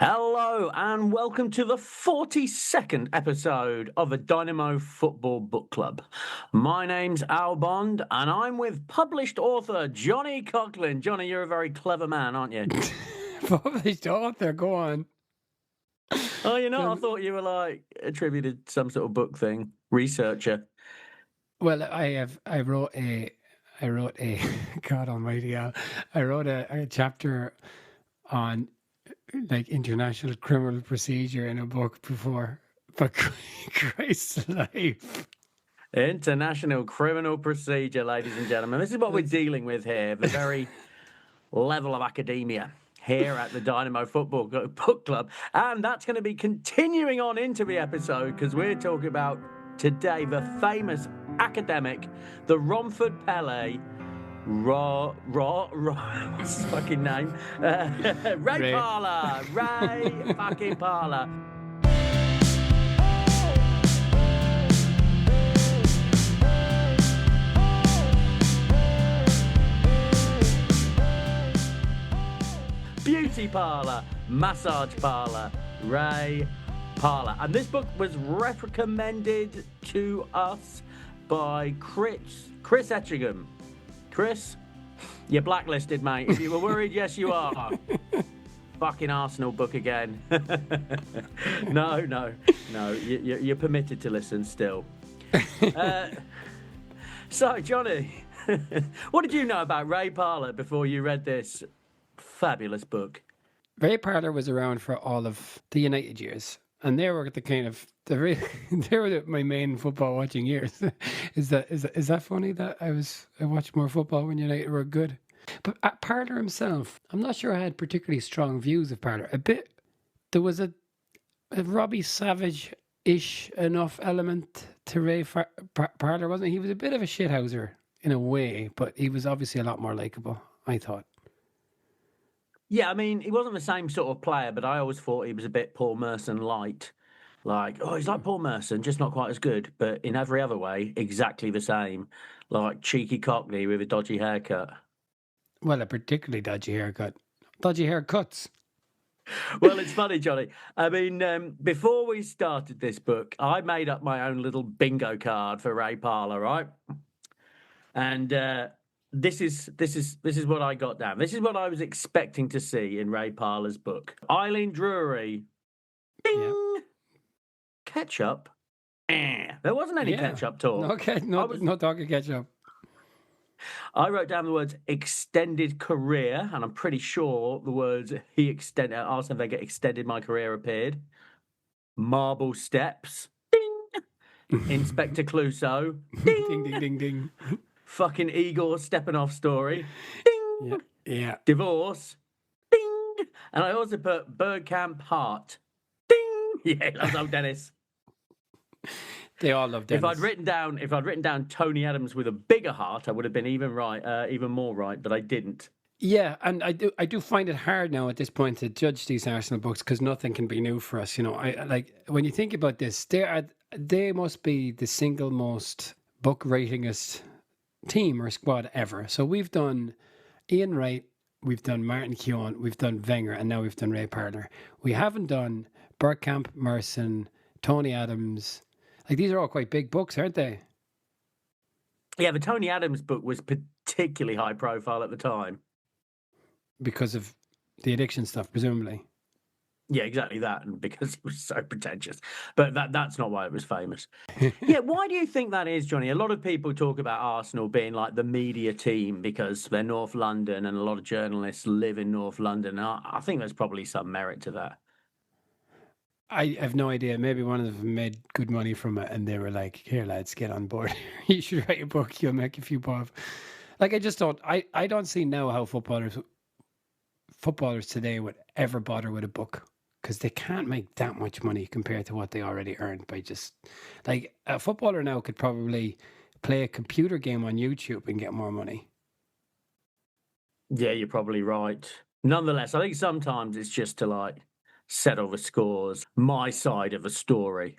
Hello and welcome to the 42nd episode of the Dynamo Football Book Club. My name's Al Bond and I'm with published author Johnny Coughlin. Johnny, you're a very clever man, aren't you? Published author, go on. Oh, you're not? I thought you were like attributed some sort of book thing, researcher. Well, I wrote a God almighty, Al, I wrote a chapter on like international criminal procedure in a book before, for Christ's life. International criminal procedure, ladies and gentlemen. This is what we're dealing with here, the very level of academia here at the Dynamo Football Book Club. And that's going to be continuing on into the episode because we're talking about today the famous academic, the Romford Pelé, what's his fucking name? Ray Parlour. Ray fucking Parlour. Beauty parlour, massage parlour, Ray Parlour. And this book was recommended to us by Chris Etchingham. Chris, you're blacklisted, mate. If you were worried, yes, you are. Fucking Arsenal book again. No, you're permitted to listen still. So, Johnny, what did you know about Ray Parlour before you read this fabulous book? Ray Parlour was around for all of the United years, and they were my main football watching years. Is that funny that I watched more football when United were good? But Parlour himself, I'm not sure I had particularly strong views of Parlour. There was a Robbie Savage-ish enough element to Ray Parlour, wasn't he? He was a bit of a shithouser in a way, but he was obviously a lot more likeable, I thought. Yeah, I mean, he wasn't the same sort of player, but I always thought he was a bit Paul Merson light. Like, he's like Paul Merson, just not quite as good, but in every other way, exactly the same. Like cheeky Cockney with a dodgy haircut. Well, a particularly dodgy haircut. Dodgy haircuts. Well, it's funny, Johnny. I mean, before we started this book, I made up my own little bingo card for Ray Parlour, right? And this is what I got down. This is what I was expecting to see in Ray Parlour's book. Eileen Drury. Ding! Yeah. Ketchup. There wasn't any ketchup talk. No talk of ketchup. I wrote down the words extended career, and I'm pretty sure the words Arsene Wenger extended my career appeared. Marble steps. Ding! Inspector Clouseau. Ding! Ding, ding, ding, ding. Fucking Igor Stepanov story. Ding! Yeah. Divorce. Ding! And I also put Bergkamp Hart. Ding! Yeah, that's old Dennis. They all love Dennis. If I'd written down Tony Adams with a bigger heart, I would have been even more right, but I didn't. Yeah, and I do find it hard now at this point to judge these Arsenal books because nothing can be new for us. You know, I like when you think about this, they must be the single most book ratingest team or squad ever. So we've done Ian Wright, we've done Martin Keown, we've done Wenger, and now we've done Ray Parlour. We haven't done Bergkamp, Merson, Tony Adams. Like, these are all quite big books, aren't they? Yeah, the Tony Adams book was particularly high profile at the time. Because of the addiction stuff, presumably. Yeah, exactly that, and because it was so pretentious. But that's not why it was famous. Yeah, why do you think that is, Johnny? A lot of people talk about Arsenal being like the media team because they're North London and a lot of journalists live in North London. I think there's probably some merit to that. I have no idea. Maybe one of them made good money from it and they were like, here, lads, get on board. You should write a book. You'll make a few bob. Like, I just don't... I don't see now how footballers today would ever bother with a book because they can't make that much money compared to what they already earned by just... Like, a footballer now could probably play a computer game on YouTube and get more money. Yeah, you're probably right. Nonetheless, I think sometimes it's just to, like, settle the scores, my side of the story.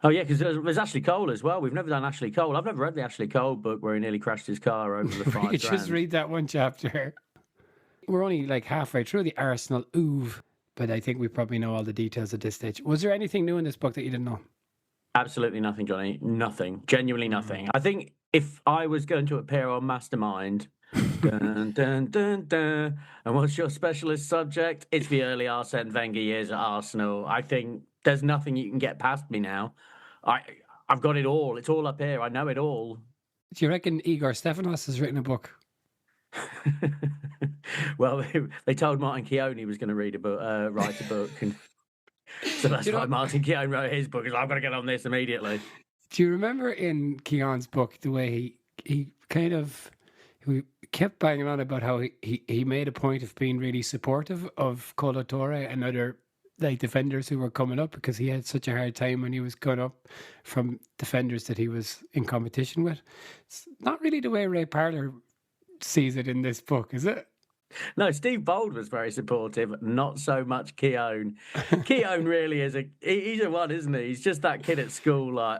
Oh, yeah, because there's Ashley Cole as well. We've never done Ashley Cole. I've never read the Ashley Cole book where he nearly crashed his car over the $5,000. Just read that one chapter. We're only like halfway through the Arsenal oeuvre. but I think we probably know all the details at this stage. Was there anything new in this book that you didn't know? Absolutely nothing, Johnny. Nothing. Genuinely nothing. I think if I was going to appear on Mastermind, dun, dun, dun, dun, and what's your specialist subject? It's the early Arsene Wenger years at Arsenal. I think there's nothing you can get past me now. I've got it all. It's all up here. I know it all. Do you reckon Igor Stefanos has written a book? Well, they told Martin Keown he was going to write a book, and so that's why Martin Keown wrote his book. He's like, I've got to get on this immediately. Do you remember in Keown's book the way he kept banging on about how he made a point of being really supportive of Colo Torre and other like defenders who were coming up, because he had such a hard time when he was going up from defenders that he was in competition with? It's not really the way Ray Parlour sees it in this book, is it? No, Steve Bold was very supportive, not so much Keown. Keown really is he's a one, isn't he? He's just that kid at school, like,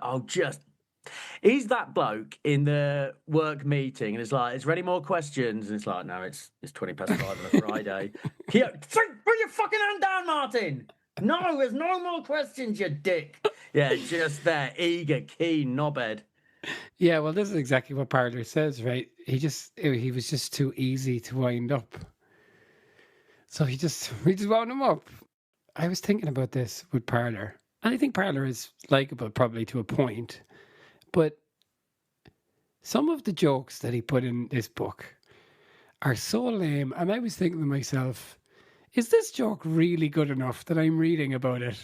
he's that bloke in the work meeting, and it's like, is there any more questions? And it's like, no, it's 5:20 on a Friday. Keown, put your fucking hand down, Martin. No, there's no more questions, you dick. Yeah, just there, eager, keen, knobhead. Yeah, well, this is exactly what Parlour says, right? He was just too easy to wind up. So we just wound him up. I was thinking about this with Parlour, and I think Parlour is likable probably to a point, but some of the jokes that he put in this book are so lame, and I was thinking to myself, is this joke really good enough that I'm reading about it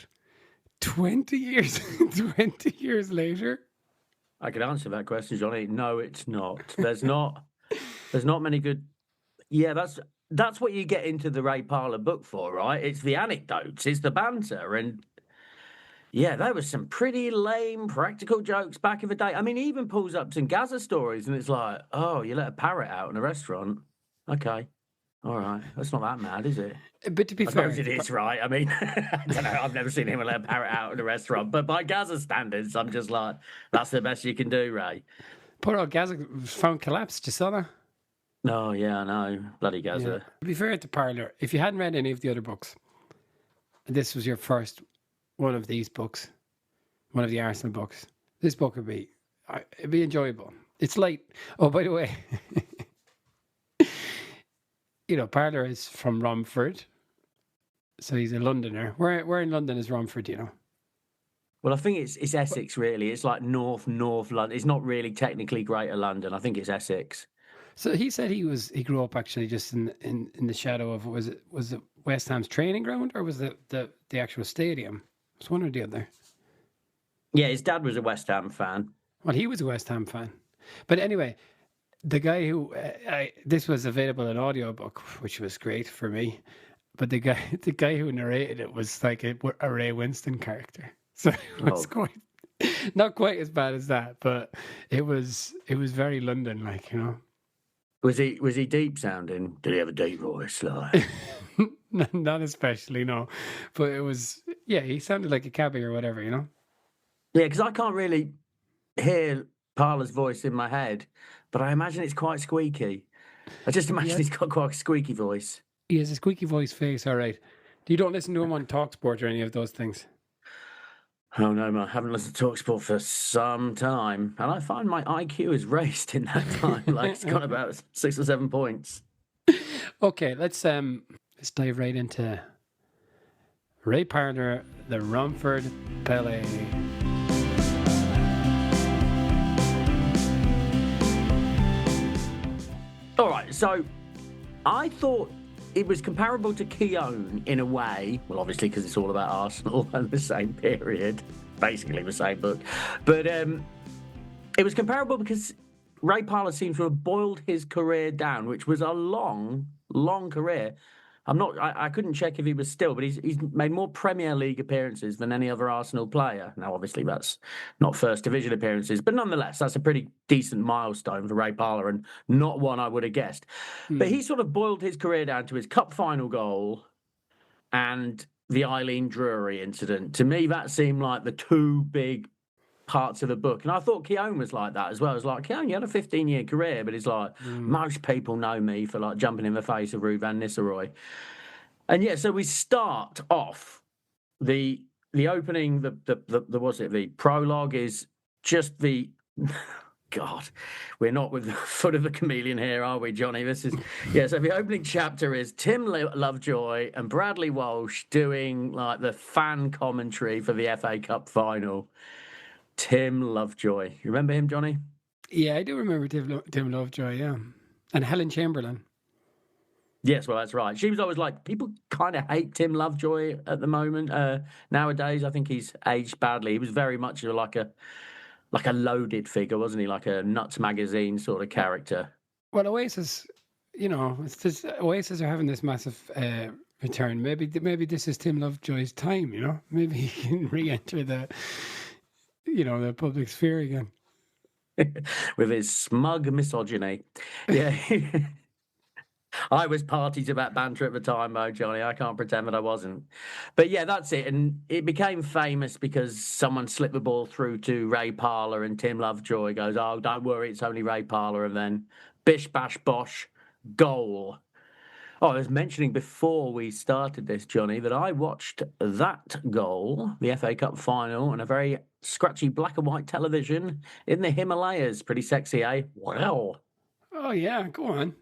20 years later? I could answer that question, Johnny. No, it's not. There's not many good. Yeah, that's what you get into the Ray Parlour book for, right? It's the anecdotes, it's the banter, and yeah, there was some pretty lame practical jokes back in the day. I mean, he even pulls up some Gaza stories, and it's like, oh, you let a parrot out in a restaurant? Okay, all right, that's not that mad, is it? But to be fair, fair, it is, right? I mean, I don't know. I've never seen him let a parrot out in a restaurant, but by Gaza standards, I'm just like, that's the best you can do, Ray. Poor old Gaza found collapsed. You saw that? No, yeah, I know. Bloody Gaza. Yeah. To be fair to Parlour, if you hadn't read any of the other books, this was your first one of these books, one of the Arsenal books, this book would be, it'd be enjoyable. It's light. Oh, by the way, you know, Parlour is from Romford, so he's a Londoner. Where in London is Romford, you know? Well, I think it's Essex, really. It's like North London. It's not really technically Greater London. I think it's Essex. So he said he grew up actually just in the shadow of, was it West Ham's training ground, or was it the actual stadium? It's one or the other. Yeah, his dad was a West Ham fan. Well, he was a West Ham fan. But anyway, the guy who this was available in audiobook, which was great for me. But the guy who narrated it was like a Ray Winston character. So it was not quite as bad as that, but it was very London, like, you know. Was he deep sounding? Did he have a deep voice? Like? Not especially, no. But it was, yeah, he sounded like a cabbie or whatever, you know. Yeah, because I can't really hear Parlour's voice in my head, but I imagine it's quite squeaky. I just imagine he's got quite a squeaky voice. He has a squeaky voice face, all right. You don't listen to him on TalkSport or any of those things? Oh, no, man. I haven't listened to TalkSport for some time. And I find my IQ has raced in that time. Like, it's gone about 6 or 7 points. Okay, let's dive right into Ray Parlour, the Romford Pelé. All right, so I thought it was comparable to Keown in a way. Well, obviously, because it's all about Arsenal and the same period, basically the same book. But it was comparable because Ray Parlour seems to have boiled his career down, which was a long, long career. I couldn't check if he was still, but he's made more Premier League appearances than any other Arsenal player. Now, obviously, that's not First Division appearances, but nonetheless, that's a pretty decent milestone for Ray Parlour and not one I would have guessed. But he sort of boiled his career down to his cup final goal and the Eileen Drury incident. To me, that seemed like the two big parts of the book. And I thought Keown was like that as well. It's like, Keown, you had a 15-year career, but it's like, most people know me for like jumping in the face of Ruud van Nistelrooy. And yeah, so we start off the opening, the what's it? The prologue is just the God. We're not with the foot of the chameleon here, are we, Johnny? This is So the opening chapter is Tim Lovejoy and Bradley Walsh doing like the fan commentary for the FA Cup final. Tim Lovejoy, you remember him, Johnny? Yeah, I do remember Tim Lovejoy. Yeah, and Helen Chamberlain. Yes, well, that's right. She was always like, people kind of hate Tim Lovejoy at the moment. Nowadays, I think he's aged badly. He was very much like a loaded figure, wasn't he? Like a Nuts magazine sort of character. Well, Oasis, it's just, Oasis are having this massive return. Maybe this is Tim Lovejoy's time. Maybe he can re-enter the public sphere again with his smug misogyny. Yeah. I was party to that banter at the time, though, Johnny. I can't pretend that I wasn't. But yeah, that's it. And it became famous because someone slipped the ball through to Ray Parlour, and Tim Lovejoy goes, "Oh, don't worry, it's only Ray Parlour." And then bish, bash, bosh, goal. Oh, I was mentioning before we started this, Johnny, that I watched that goal, the FA Cup final, on a very scratchy black and white television in the Himalayas. Pretty sexy, eh? Wow. Oh, yeah. Go on.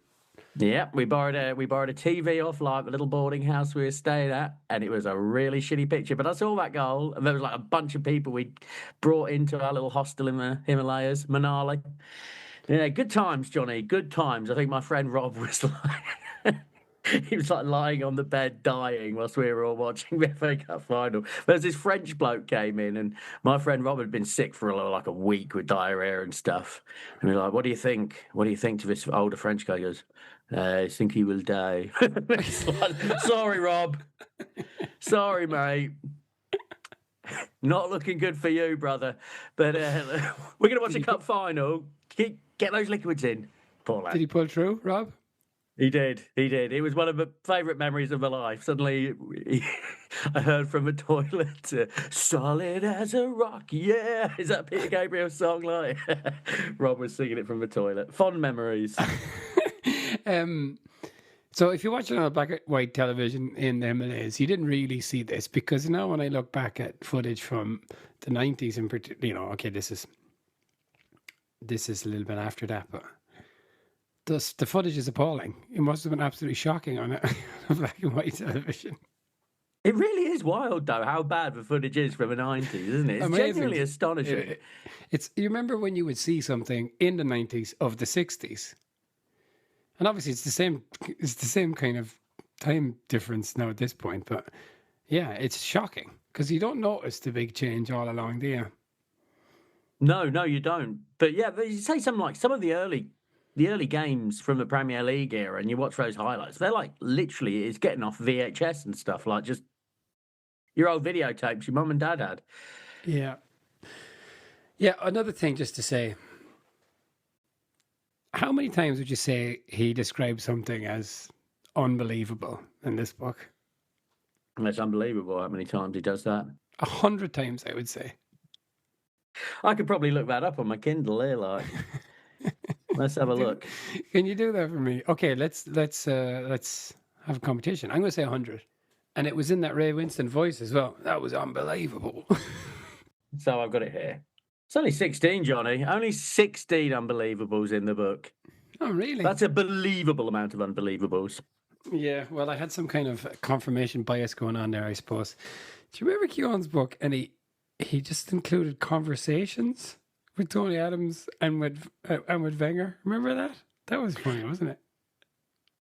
Yeah, we borrowed a TV off like the little boarding house we were staying at, and it was a really shitty picture. But I saw that goal, and there was like a bunch of people we brought into our little hostel in the Himalayas, Manali. Yeah, good times, Johnny. Good times. I think my friend Rob was like, he was like lying on the bed dying whilst we were all watching the FA Cup final. There's this French bloke came in, and my friend Rob had been sick for like a week with diarrhea and stuff. And we were like, "What do you think? What do you think to this older French guy?" He goes, "I think he will die." Like, sorry, Rob. Sorry, mate. Not looking good for you, brother. But we're going to watch a cup final. Get those liquids in. Poor lad. Did he pull through, Rob? He did. It was one of the favourite memories of my life. Suddenly, I heard from the toilet, "Solid as a rock." Yeah, is that Peter Gabriel's song? Like, Rob was singing it from the toilet. Fond memories. So if you're watching on a black and white television in the Himalayas, you didn't really see this, because now when I look back at footage from the 90s, and okay, this is a little bit after that, but the footage is appalling. It must have been absolutely shocking on a black and white television. It really is wild, though, how bad the footage is from the 90s, isn't it? It's amazing. Genuinely astonishing. You remember when you would see something in the 90s of the 60s? And obviously it's the same kind of time difference now at this point, but yeah, it's shocking because you don't notice the big change all along, do you? No, you don't. But yeah, you say something like some of the early games from the Premier League era, and you watch those highlights, they're like literally it's getting off VHS and stuff, like just your old videotapes your mum and dad had. Yeah. Yeah, another thing just to say, how many times would you say he describes something as unbelievable in this book? That's unbelievable how many times he does that. 100 times, I would say. I could probably look that up on my Kindle here, like. Let's have a look. Can you do that for me? Okay, let's have a competition. I'm going to say 100. And it was in that Ray Winston voice as well. That was unbelievable. So I've got it here. It's only 16, Johnny. Only 16 unbelievables in the book. Oh, really? That's a believable amount of unbelievables. Yeah, well, I had some kind of confirmation bias going on there, I suppose. Do you remember Keown's book? And he just included conversations with Tony Adams and with Wenger. Remember that? That was funny, wasn't it?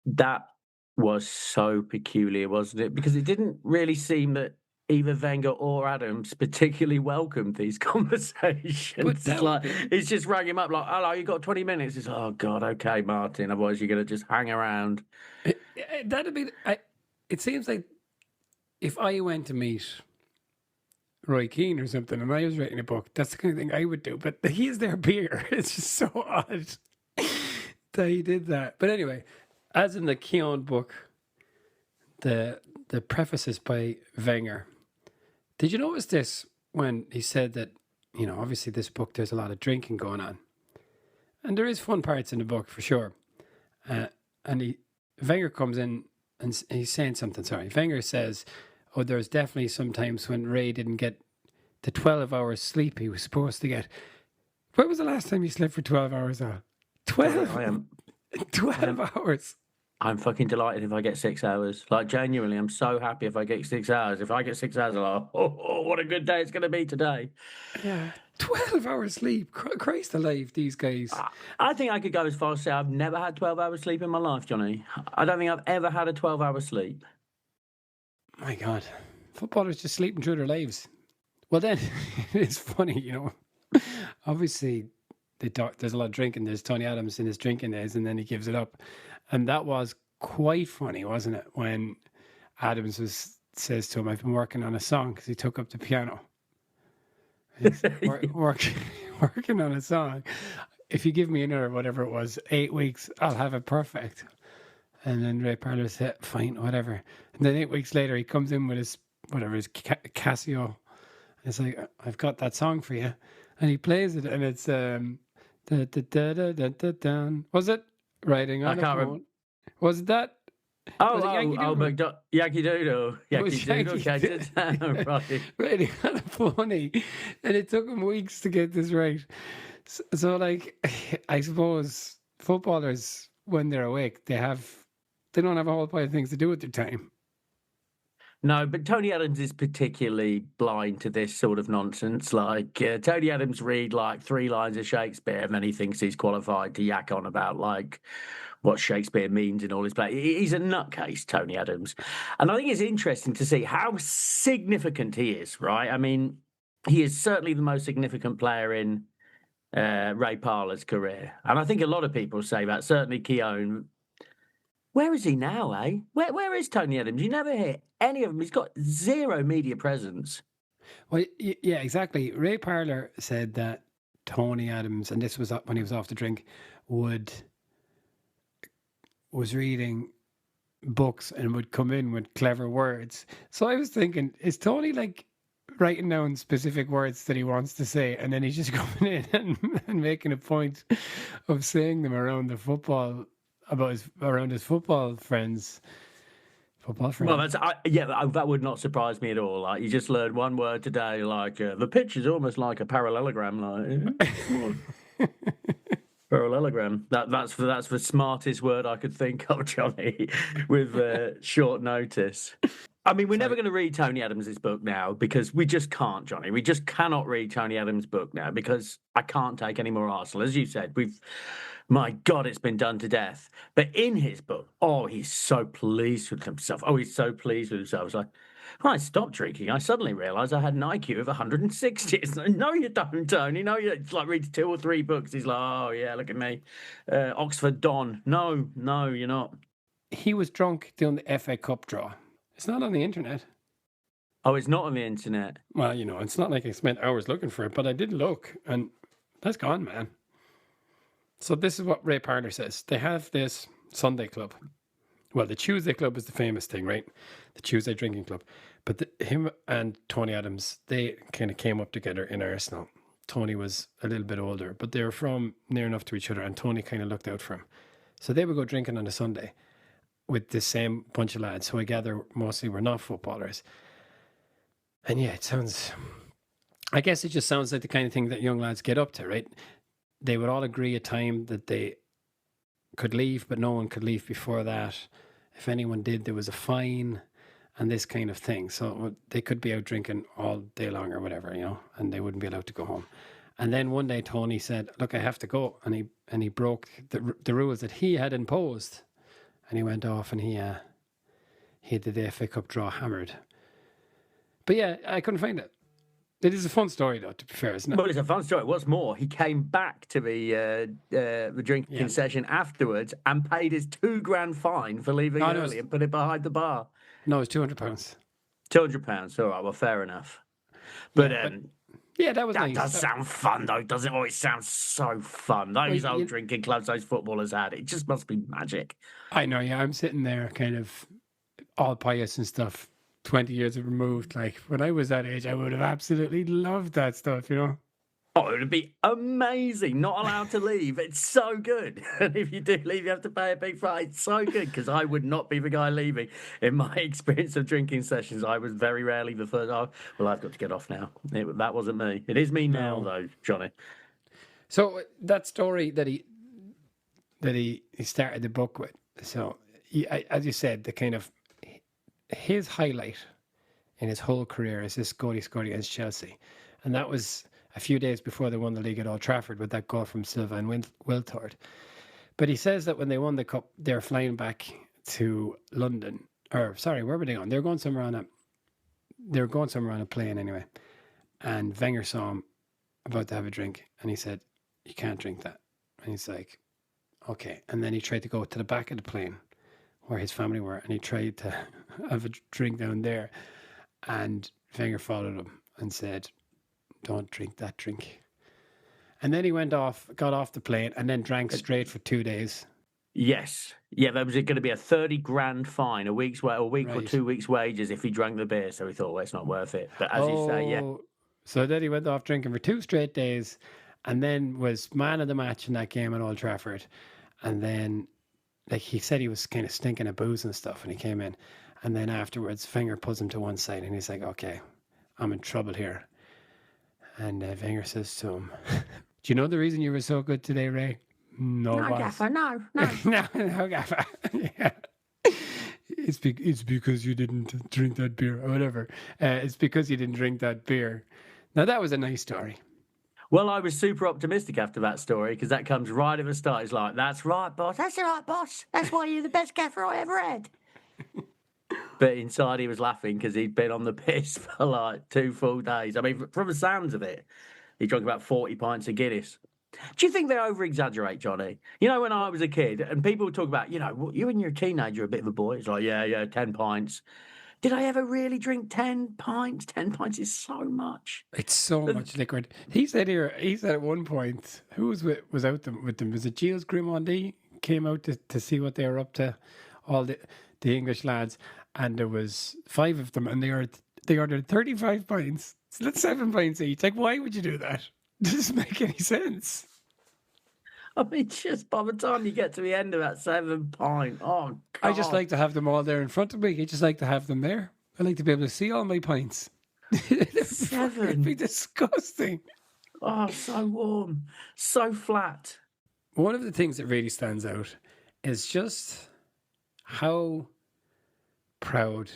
That was so peculiar, wasn't it? Because it didn't really seem that either Wenger or Adams particularly welcomed these conversations. He's just rang him up like, "Hello, you got 20 minutes?" He's, "Oh God, okay, Martin. Otherwise, you're going to just hang around." That'd be. It seems like if I went to meet Roy Keane or something, and I was writing a book, that's the kind of thing I would do. But he's their peer. It's just so odd that he did that. But anyway, as in the Keown book, the prefaces by Wenger. Did you notice this when he said that, obviously this book, there's a lot of drinking going on. And there is fun parts in the book, for sure. And Wenger comes in and he's saying something. Sorry, Wenger says, "Oh, there's definitely some times when Ray didn't get the 12 hours sleep he was supposed to get." When was the last time you slept for 12 hours? 12. I am 12 hours. I'm fucking delighted if I get 6 hours. Like, genuinely, I'm so happy if I get 6 hours. If I get 6 hours, I'm like, oh, what a good day it's going to be today. Yeah, 12 hours sleep. Christ alive, these guys. I think I could go as far as say I've never had 12 hours sleep in my life, Johnny. I don't think I've ever had a 12-hour sleep. My God. Footballers just sleeping through their lives. Well, then, it's funny, you know. Obviously, there's a lot of drinking. There's Tony Adams in his drinking days, and then he gives it up. And that was quite funny, wasn't it? When Adams says to him, "I've been working on a song," because he took up the piano. He's working on a song. "If you give me another, whatever it was, 8 weeks, I'll have it perfect." And then Ray Parlour said, "Fine, whatever." And then 8 weeks later, he comes in with his Casio. And it's like, "I've got that song for you," and he plays it, and it's was it Riding on a Pony? Was it that? Yankee Doodle. Yankee Doodle catches right. Riding on a Pony. And it took him weeks to get this right. So like, I suppose footballers, when they're awake, they don't have a whole pile of things to do with their time. No, but Tony Adams is particularly blind to this sort of nonsense. Like, Tony Adams read like 3 lines of Shakespeare and then he thinks he's qualified to yak on about like what Shakespeare means in all his plays. He's a nutcase, Tony Adams. And I think it's interesting to see how significant he is, right? I mean, he is certainly the most significant player in Ray Parlour's career. And I think a lot of people say that, certainly Keown. Where is he now, eh? Where is Tony Adams? You never hear any of him. He's got zero media presence. Well, yeah, exactly. Ray Parlour said that Tony Adams, and this was when he was off the drink, was reading books and would come in with clever words. So I was thinking, is Tony like writing down specific words that he wants to say, and then he's just coming in and making a point of saying them around the football, around his football friends. Well, that would not surprise me at all. Like, you just learned one word today, like the pitch is almost like a parallelogram. Like, parallelogram. That's the smartest word I could think of, Johnny, with short notice. I mean, we're never going to read Tony Adams' book now because we just can't, Johnny. We just cannot read Tony Adams' book now because I can't take any more Arsenal. As you said, my God, it's been done to death. But in his book, he's so pleased with himself. He's so pleased with himself. It's like, when I stopped drinking, I suddenly realised I had an IQ of 160. It's like, no, you don't, Tony. No, it's like read 2 or 3 books. He's like, oh, yeah, look at me. Oxford Don. No, you're not. He was drunk doing the FA Cup draw. It's not on the internet. Oh, it's not on the internet? Well, you know, it's not like I spent hours looking for it, but I did look, and that's gone, man. So this is what Ray Parlour says. They have this Sunday club. Well, the Tuesday club is the famous thing, right? The Tuesday drinking club. But him and Tony Adams, they kind of came up together in Arsenal. Tony was a little bit older, but they were from near enough to each other, and Tony kind of looked out for him. So they would go drinking on a Sunday with this same bunch of lads, who I gather mostly were not footballers. And yeah, I guess it just sounds like the kind of thing that young lads get up to, right? They would all agree a time that they could leave, but no one could leave before that. If anyone did, there was a fine and this kind of thing. So they could be out drinking all day long or whatever, you know, and they wouldn't be allowed to go home. And then one day Tony said, look, I have to go. And he broke the rules that he had imposed. And he went off and he did the FA Cup draw hammered. But yeah, I couldn't find it. It is a fun story, though, to be fair, isn't it? Well, it's a fun story. What's more, he came back to the drinking session afterwards and paid his $2,000 fine for leaving early and put it behind the bar. No, it was £200. £200. All right, well, fair enough. But yeah, that was nice. That does sound fun, though, doesn't it? Oh, it sounds so fun. Those old drinking clubs those footballers had, it just must be magic. I know, yeah. I'm sitting there kind of all pious and stuff, 20 years removed. Like, when I was that age, I would have absolutely loved that stuff, you know? Oh, it would be amazing. Not allowed to leave. It's so good. And if you do leave, you have to pay a big fine. It's so good because I would not be the guy leaving. In my experience of drinking sessions, I was very rarely the first. Oh, well, I've got to get off now. That wasn't me. It is me now, though, Johnny. So that story that he started the book with. So, as you said, the kind of his highlight in his whole career is this goal he scored against Chelsea, and that was a few days before they won the league at Old Trafford with that goal from Silva and Wiltord. But he says that when they won the cup, they were flying back to London, or sorry, where were they going? They were going somewhere on a plane anyway. And Wenger saw him about to have a drink, and he said, "You can't drink that." And he's like, "Okay." And then he tried to go to the back of the plane where his family were, and he tried to have a drink down there. And Wenger followed him and said, "Don't drink that drink." And then he got off the plane, and then drank straight for 2 days. Yes. Yeah, there was going to be a 30 grand fine, a week Right. or 2 weeks' wages if he drank the beer. So he thought, well, it's not worth it. But as you say, yeah. So then he went off drinking for 2 straight days, and then was man of the match in that game at Old Trafford. And then, like, he said he was kind of stinking of booze and stuff when he came in. And then afterwards, Wenger pulls him to one side, and he's like, "Okay, I'm in trouble here." And Wenger says to him, "Do you know the reason you were so good today, Ray?" No, Gaffer, no. no, Gaffer. Yeah. It's because you didn't drink that beer, or whatever. It's because you didn't drink that beer. Now, that was a nice story. Well, I was super optimistic after that story because that comes right at the start. It's like, "That's right, boss. That's right, boss. That's why you're the best gaffer I ever had." But inside he was laughing because he'd been on the piss for like 2 full days. I mean, from the sounds of it, he drank about 40 pints of Guinness. Do you think they over-exaggerate, Johnny? You know, when I was a kid and people would talk about, you know, you when you're a teenager, a bit of a boy. It's like, yeah, 10 pints. Did I ever really drink 10 pints? 10 pints is so much. It's so much liquid. He said at one point, who was out with them? Was it Gilles Grimandi? Came out to see what they were up to, all the English lads, and there was 5 of them, and they ordered 35 pints. So that's 7 pints each. Like, why would you do that? It doesn't make any sense. I mean, just by the time you get to the end of that 7 pint, oh, God. I just like to have them all there in front of me. I just like to have them there. I like to be able to see all my pints. 7. It'd be disgusting. Oh, so warm, so flat. One of the things that really stands out is just how proud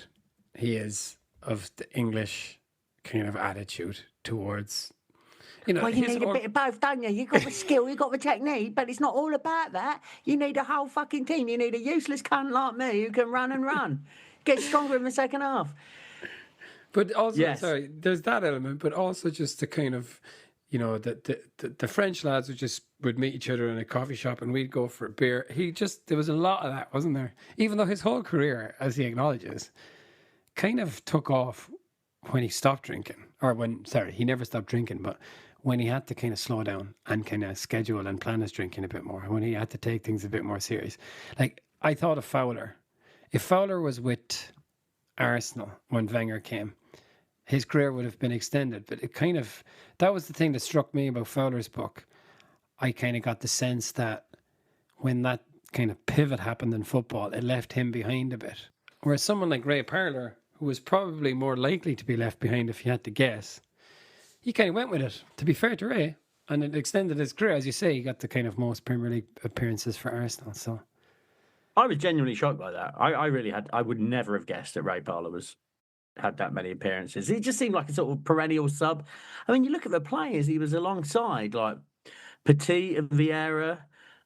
he is of the English kind of attitude towards, you know. Well, you need a bit of both, don't you? You've got the skill, you've got the technique, but it's not all about that. You need a whole fucking team. You need a useless cunt like me who can run and run. Get stronger in the second half. But also, Yes. sorry, there's that element, but also just the kind of, you know, the French lads would meet each other in a coffee shop and we'd go for a beer. There was a lot of that, wasn't there? Even though his whole career, as he acknowledges, kind of took off when he stopped drinking. He never stopped drinking, but when he had to kind of slow down and kind of schedule and plan his drinking a bit more, when he had to take things a bit more serious. Like, I thought of Fowler. If Fowler was with Arsenal when Wenger came, his career would have been extended. But that was the thing that struck me about Fowler's book. I kind of got the sense that when that kind of pivot happened in football, it left him behind a bit. Whereas someone like Ray Parlour, who was probably more likely to be left behind if you had to guess, he kind of went with it, to be fair to Ray. And it extended his career. As you say, he got the kind of most Premier League appearances for Arsenal. So I was genuinely shocked by that. I would never have guessed that Ray Parlour had that many appearances. He just seemed like a sort of perennial sub. I mean, you look at the players he was alongside, like Petit and Vieira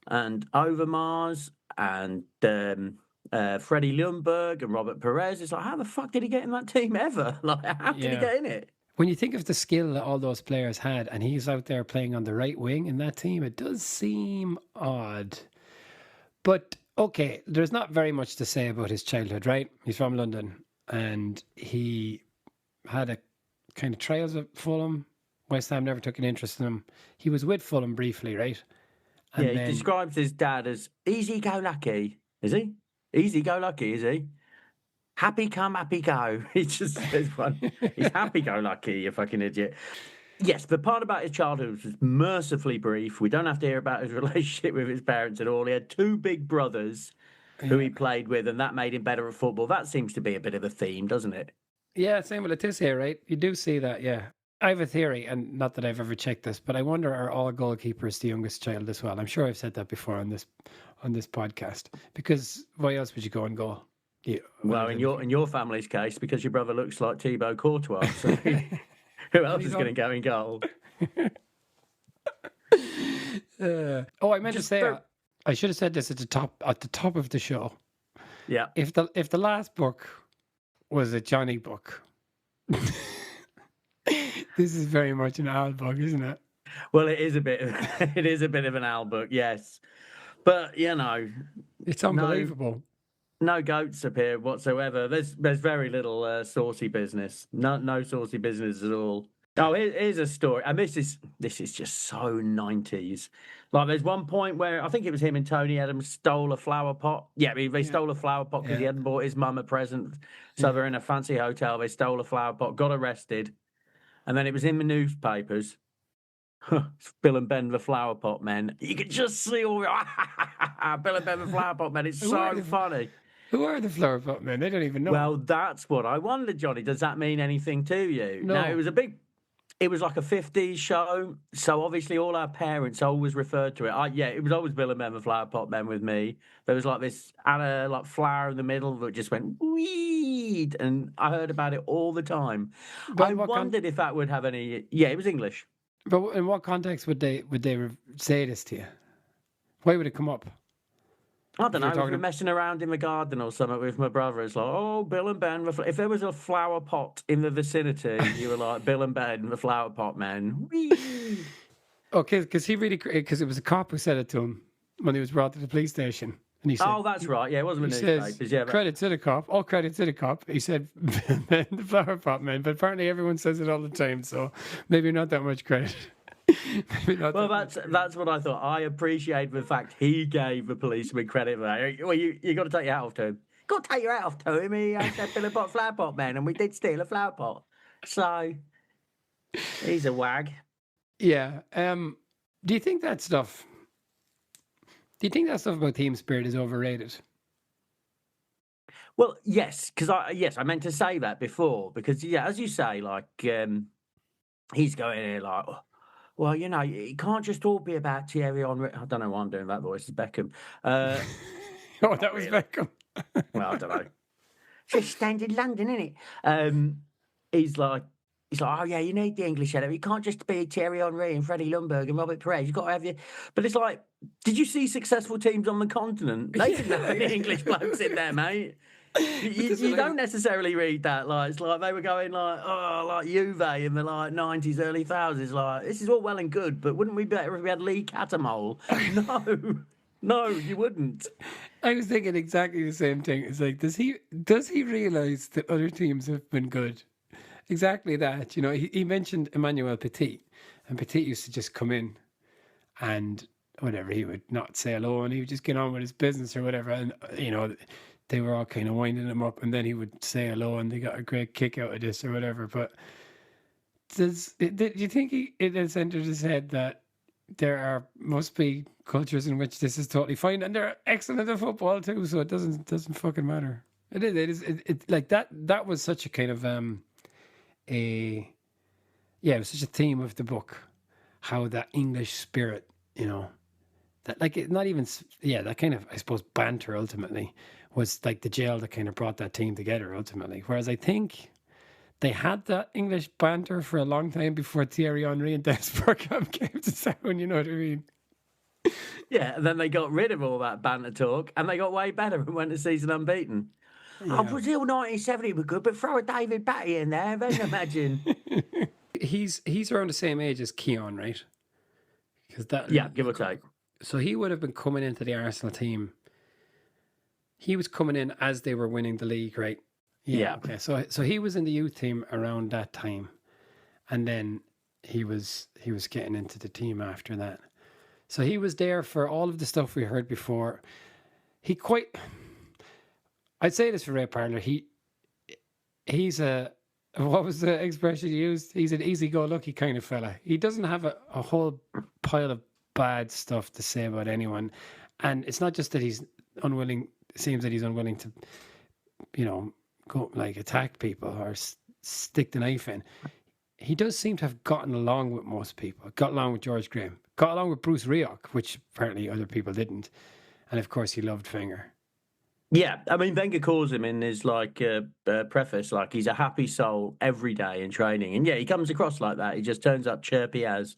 and Overmars and Freddie Ljungberg and Robert Perez. It's like, how the fuck did he get in that team ever? Like, how did he get in it? When you think of the skill that all those players had, and he's out there playing on the right wing in that team, it does seem odd. But, okay, there's not very much to say about his childhood, right? He's from London, and he had a kind of trials at Fulham. West Ham never took an interest in him. He was with Fulham briefly, right? And he describes his dad as easy-go-lucky. Is he? Easy-go-lucky, is he? Happy come, happy go. He just says one. He's happy-go-lucky, you fucking idiot. Yes, the part about his childhood was mercifully brief. We don't have to hear about his relationship with his parents at all. He had two big brothers who Yeah. he played with, and that made him better at football. That seems to be a bit of a theme, doesn't it? Yeah, same with Letizia here, right? You do see that, yeah. I have a theory, and not that I've ever checked this, but I wonder, are all goalkeepers the youngest child as well? I'm sure I've said that before on this podcast. Because why else would you go and goal? Yeah, Well, in your family's case, because your brother looks like Thibaut Courtois, so who else is going to go in goal? I meant to say, I should have said this at the top of the show. Yeah. If the last book was a Johnny book, this is very much an Al book, isn't it? Well, it is a bit of an Al book, yes. But it's unbelievable. No goats appear whatsoever. There's very little saucy business. No saucy business at all. Oh, here's a story, and this is just so 90s. Like, there's one point where I think it was him and Tony Adams stole a flower pot. Yeah, they stole a flower pot because he hadn't bought his mum a present. So they're in a fancy hotel. They stole a flower pot, got arrested, and then it was in the newspapers. Bill and Ben the flower pot men. You could just see all Bill and Ben the flower pot men. It's so funny. Who are the flower pot men? They don't even know. Well, that's what I wondered, Johnny. Does that mean anything to you? No. Now, it was like a 50s show, so obviously all our parents always referred to it. It was always Bill and Ben the flower pot men with me. There was like this like flower in the middle that just went weed, and I heard about it all the time. But I wondered if that would have any. Yeah, it was English. But in what context would they say this to you? Why would it come up? I don't know. If we're messing around in the garden or something with my brother, it's like, oh, Bill and Ben. If there was a flower pot in the vicinity, you were like, Bill and Ben, the flower pot men. Okay, because it was a cop who said it to him when he was brought to the police station. And he said, oh, that's right. Yeah, it wasn't the newspapers. Yeah, credit to the cop. All credit to the cop. He said, the flower pot men. But apparently everyone says it all the time, so maybe not that much credit. Well, that's what I thought. I appreciate the fact he gave the policeman credit for that. Well, you got to take your hat off to him. Got to take your hat off to him. He said Bill and Pot flower pot man, and we did steal a flower pot. So he's a wag. Yeah. Do you think that stuff about team spirit is overrated? Well, yes, because I meant to say that before, because as you say, like he's going here like. Well, it can't just all be about Thierry Henry. I don't know why I'm doing that voice. It's Beckham. That was Beckham. Well, I don't know. Just standard London, isn't it? He's like, oh yeah, you need the English element. You can't just be Thierry Henry and Freddie Ljungberg and Robert Perez. You've got to have your. But it's like, did you see successful teams on the continent? They didn't have any English blokes in there, mate. You don't necessarily read that. Like, it's like they were going like Juve in the 90s, early 1000s. Like, this is all well and good, but wouldn't we be better if we had Lee Catamol? No, you wouldn't. I was thinking exactly the same thing. It's like, does he realise that other teams have been good? Exactly that. He mentioned Emmanuel Petit, and Petit used to just come in and whatever, he would not say hello, and he would just get on with his business or whatever, and they were all kind of winding him up, and then he would say hello, and they got a great kick out of this or whatever. But do you think it has entered his head that there must be cultures in which this is totally fine, and they're excellent at football too, so it doesn't fucking matter? It is like that. That was such a kind of it was such a theme of the book, how that English spirit, that like it, not even that kind of, I suppose, banter ultimately was like the gel that kind of brought that team together ultimately. Whereas I think they had that English banter for a long time before Thierry Henry and Des Bergkamp came to town, you know what I mean? Yeah, and then they got rid of all that banter talk, and they got way better and went to season unbeaten. Yeah. Brazil 1970 were good, but throw a David Batty in there, then imagine. He's around the same age as Keown, right? Give or take. So he would have been coming into the Arsenal team. He was coming in as they were winning the league, right? Yeah. Okay. So he was in the youth team around that time, and then he was getting into the team after that. So he was there for all of the stuff we heard before. I'd say this for Ray Parlour. He's a what was the expression you used? He's an easy-go-lucky kind of fella. He doesn't have a whole pile of bad stuff to say about anyone. And it's not just that he's unwilling, it seems that he's unwilling to, go like attack people or stick the knife in. He does seem to have gotten along with most people. Got along with George Graham. Got along with Bruce Rioch, which apparently other people didn't. And of course, he loved Wenger. Yeah, I mean, Wenger calls him in his preface, like he's a happy soul every day in training. And yeah, he comes across like that. He just turns up chirpy as,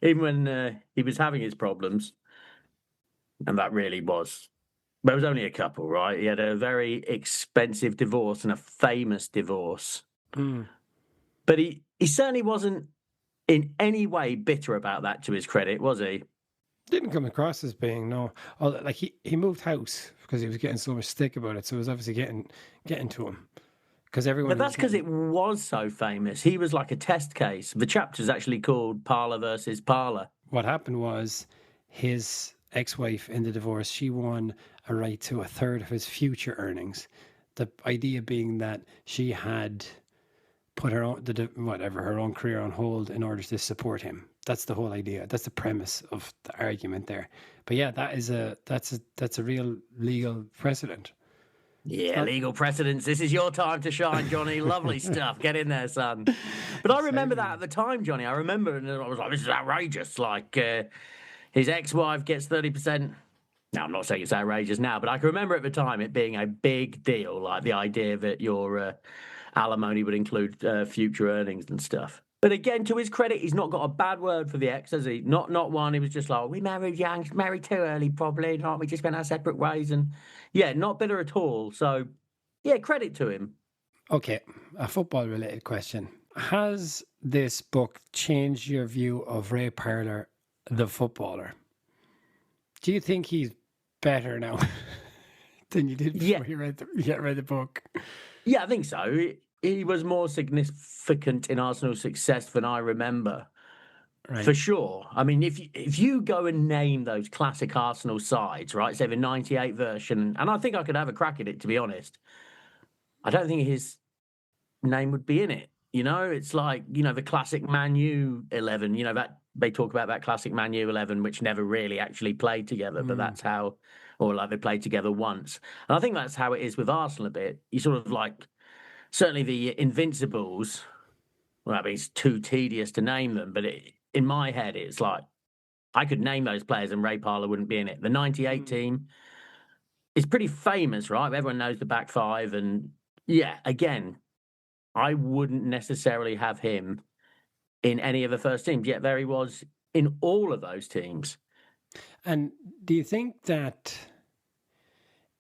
even when he was having his problems. And that really was, there was only a couple, right? He had a very expensive divorce and a famous divorce. Mm. But he certainly wasn't in any way bitter about that, to his credit, was he? Didn't come across as being, no. Like he moved house because he was getting so much stick about it. So it was obviously getting to him. Because everyone. But that's because it was so famous. He was like a test case. The chapter's actually called Parlour versus Parlour. What happened was his ex-wife in the divorce, she won a right to a third of his future earnings. The idea being that she had put her own career on hold in order to support him. That's the whole idea. That's the premise of the argument there. But yeah, that's a real legal precedent. Yeah, legal precedents. This is your time to shine, Johnny. Lovely stuff. Get in there, son. But I remember that at the time, Johnny. I remember, and I was like, this is outrageous. Like, his ex-wife gets 30%. Now, I'm not saying it's outrageous now, but I can remember at the time it being a big deal, like the idea that your alimony would include future earnings and stuff. But again, to his credit, he's not got a bad word for the ex, has he? Not one. He was just like, we married young, married too early, probably. Like, we just went our separate ways. And yeah, not bitter at all. So yeah, credit to him. Okay, a football-related question. Has this book changed your view of Ray Parlour, the footballer? Do you think he's better now than you did before you read the book? Yeah, I think so. He was more significant in Arsenal's success than I remember, for sure. I mean, if you go and name those classic Arsenal sides, right, say the 98 version, and I think I could have a crack at it, to be honest, I don't think his name would be in it. It's like, the classic Man U 11, that they talk about that classic Man U 11, which never really actually played together, but that's how, or like they played together once. And I think that's how it is with Arsenal a bit. You sort of like, certainly the Invincibles, well, I mean, it's too tedious to name them, but in my head, it's like, I could name those players and Ray Parlour wouldn't be in it. The 98 team is pretty famous, right? Everyone knows the back five. And yeah, again, I wouldn't necessarily have him in any of the first teams, yet there he was in all of those teams. And do you think that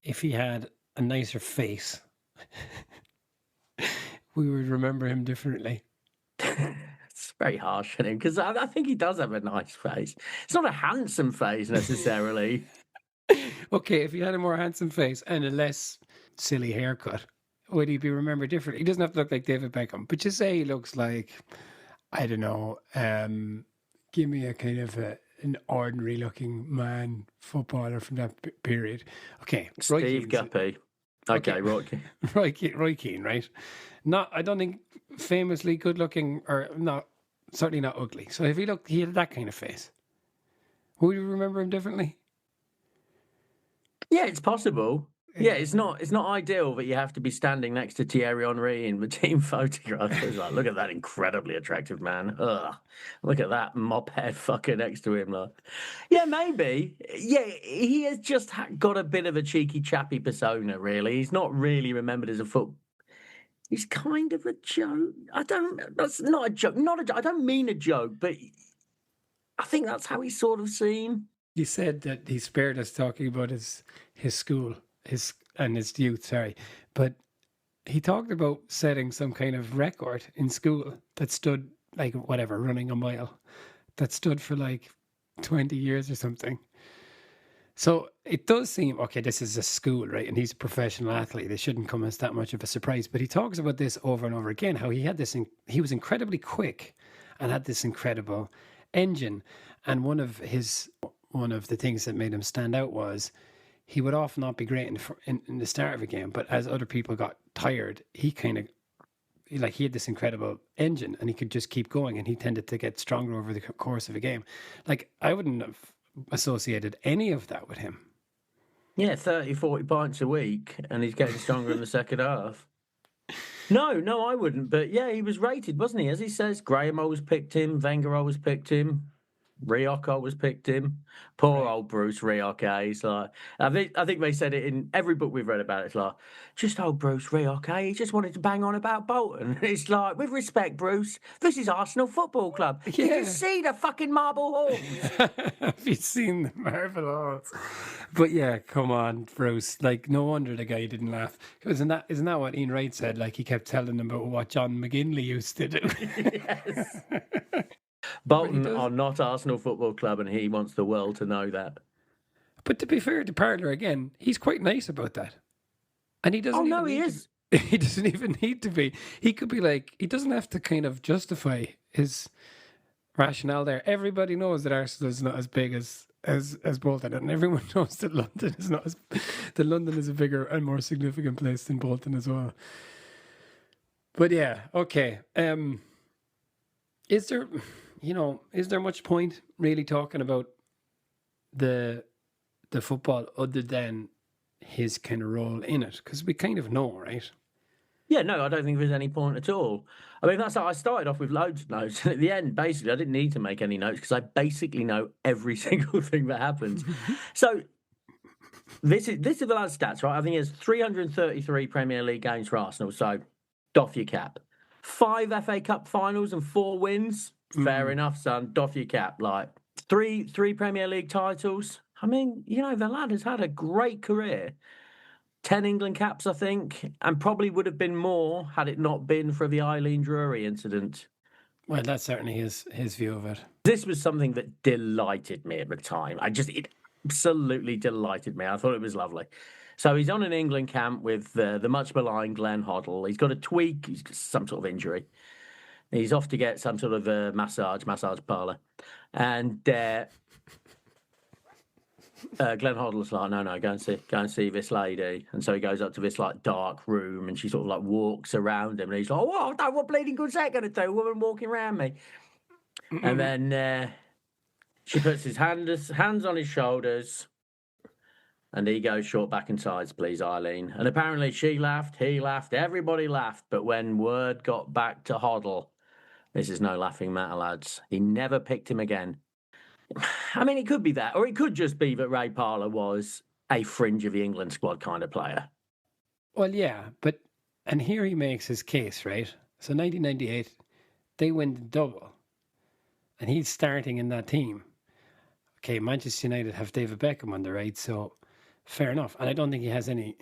if he had a nicer face, we would remember him differently? It's very harsh on him because I think he does have a nice face. It's not a handsome face necessarily. Okay, if he had a more handsome face and a less silly haircut, would he be remembered differently? He doesn't have to look like David Beckham, but just say he looks like, I don't know, give me a kind of an ordinary looking man footballer from that period. Okay, Steve Guppy. Okay, Roy Keane, right? I don't think famously good looking, or not, certainly not ugly. So if he had that kind of face, would you remember him differently? Yeah, it's possible. Yeah, it's not ideal that you have to be standing next to Thierry Henry in the team photograph. It's like, look at that incredibly attractive man. Ugh, look at that mop head fucker next to him. Like, yeah, maybe. Yeah, he has just got a bit of a cheeky chappy persona, really. He's not really remembered as a He's kind of a joke. That's not a joke. I don't mean a joke, but I think that's how he's sort of seen. He said that he spared us talking about his school. His youth, sorry, but he talked about setting some kind of record in school that stood like whatever, running a mile, that stood for like 20 years or something. So it does seem, okay, this is a school, right? And he's a professional athlete. It shouldn't come as that much of a surprise. But he talks about this over and over again, how he was incredibly quick and had this incredible engine. And one of the things that made him stand out was he would often not be great in the start of a game, but as other people got tired, he like he had this incredible engine and he could just keep going, and he tended to get stronger over the course of a game. Like, I wouldn't have associated any of that with him. Yeah, 30, 40 pints a week, and he's getting stronger in the second half. No, I wouldn't. But yeah, he was rated, wasn't he? As he says, Graham always picked him, Wenger always picked him, Rioch always picked him. Poor old Bruce Rioch, He's like, I think they said it in every book we've read about it. It's like, just old Bruce Rioch, He just wanted to bang on about Bolton. It's like, with respect, Bruce, this is Arsenal Football Club. Yeah. Did you see the fucking marble halls? Have you seen the marble halls? But yeah, come on, Bruce. Like, no wonder the guy didn't laugh. Isn't that what Ian Wright said? Like, he kept telling him about what John McGinley used to do. Yes. Bolton are not Arsenal Football Club, and he wants the world to know that. But to be fair to Parlour, again, he's quite nice about that. And he doesn't. Oh, no, he is. He doesn't even need to be. He could be like, he doesn't have to kind of justify his rationale there. Everybody knows that Arsenal is not as big as Bolton, and everyone knows that London is not that London is a bigger and more significant place than Bolton as well. But yeah, okay. Is there much point really talking about the football other than his kind of role in it? Because we kind of know, right? Yeah, no, I don't think there's any point at all. I mean, that's how I started off with loads of notes. And at the end, basically, I didn't need to make any notes because I basically know every single thing that happens. So this is the last stats, right? I think it's 333 Premier League games for Arsenal. So doff your cap. 5 FA Cup finals and 4 wins. Fair enough, son. Doff your cap. Like three Premier League titles. I mean, the lad has had a great career. 10 England caps, I think, and probably would have been more had it not been for the Eileen Drury incident. Well, that's certainly his view of it. This was something that delighted me at the time. It absolutely delighted me. I thought it was lovely. So he's on an England camp with the much maligned Glenn Hoddle. He's got a tweak. He's got some sort of injury. He's off to get some sort of a massage parlour. And Glenn Hoddle's like, no, go and see this lady. And so he goes up to this like dark room, and she sort of like walks around him, and he's like, oh, what bleeding good's that going to do? A woman walking around me. And then she puts his hands on his shoulders, and he goes, short back and sides, please, Eileen. And apparently she laughed, he laughed, everybody laughed. But when word got back to Hoddle, this is no laughing matter, lads. He never picked him again. I mean, it could be that, or it could just be that Ray Parlour was a fringe of the England squad kind of player. Well, yeah, and here he makes his case, right? So 1998, they win the double, and he's starting in that team. Okay, Manchester United have David Beckham on the right, so fair enough. And I don't think he has any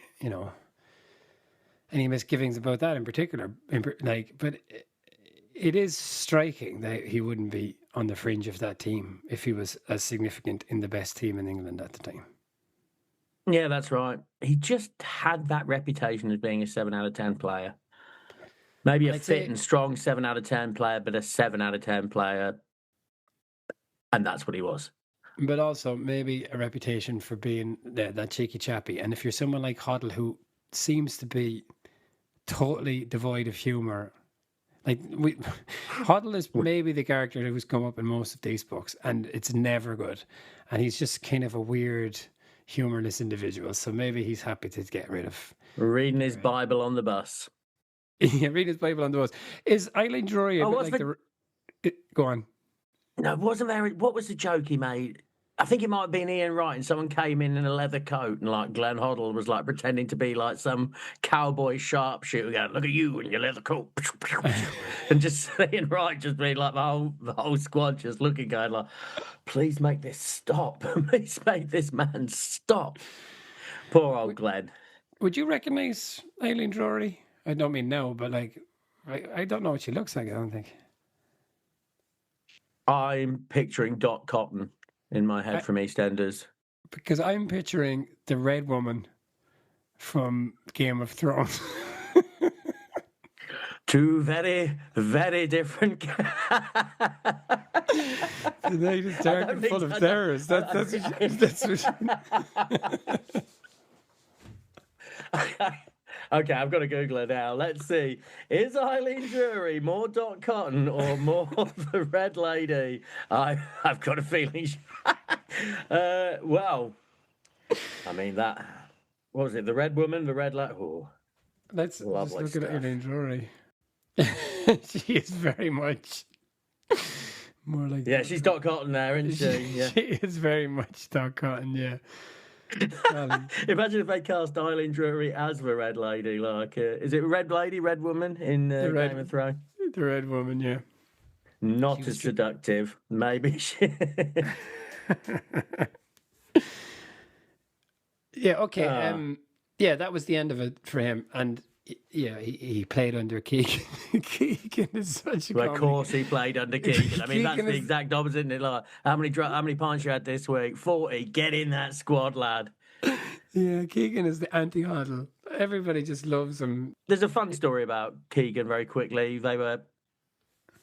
misgivings about that in particular. But it is striking that he wouldn't be on the fringe of that team if he was as significant in the best team in England at the time. Yeah, that's right. He just had that reputation as being a 7 out of 10 player. Maybe a fit and strong 7 out of 10 player, but a 7 out of 10 player. And that's what he was. But also maybe a reputation for being that cheeky chappie. And if you're someone like Hoddle, who seems to be totally devoid of humour, Hoddle is maybe the character who's come up in most of these books, and it's never good. And he's just kind of a weird, humorless individual. So maybe he's happy to get rid of reading his Bible on the bus. Yeah, reading his Bible on the bus. Is Eileen Drury go on? No, wasn't there? What was the joke he made? I think it might have been Ian Wright, and someone came in a leather coat, and like Glenn Hoddle was like pretending to be like some cowboy sharpshooter, going, "Look at you in your leather coat," and just Ian Wright just being like the whole squad just looking, going like, "Please make this stop! Please make this man stop!" Poor old Glenn. Would you recognise Eileen Drury? I don't mean no, but I don't know what she looks like. I don't think. I'm picturing Dot Cotton in my head from EastEnders. Because I'm picturing the red woman from Game of Thrones. Two very, very different. The night is dark and full of terrorists. That's what Okay, I've got to Google her now. Let's see. Is Eileen Drury more Dot Cotton or more the Red Lady? I've got a feeling. Well, I mean that. What was it? The Red Woman, the Red Lady. Oh, Let's just lovely look at stuff. Eileen Drury. She is very much more like. Yeah, she's Dot Cotton there, isn't she? Yeah. She is very much Dot Cotton. Yeah. Imagine if they cast Eileen Drury as the Red Lady. Like, is it Red Lady, Red Woman in Game of Thrones? The Red Woman, yeah. Not as seductive. Maybe she. Yeah. Okay. Yeah, that was the end of it for him, and yeah, he played under Keegan. Keegan is such a. Of course, he played under Keegan. I mean, that's the Keegan exact opposite, isn't it? Like, how many pints you had this week? 40. Get in that squad, lad. Yeah, Keegan is the anti-huddle. Everybody just loves him. There's a fun story about Keegan. Very quickly, they were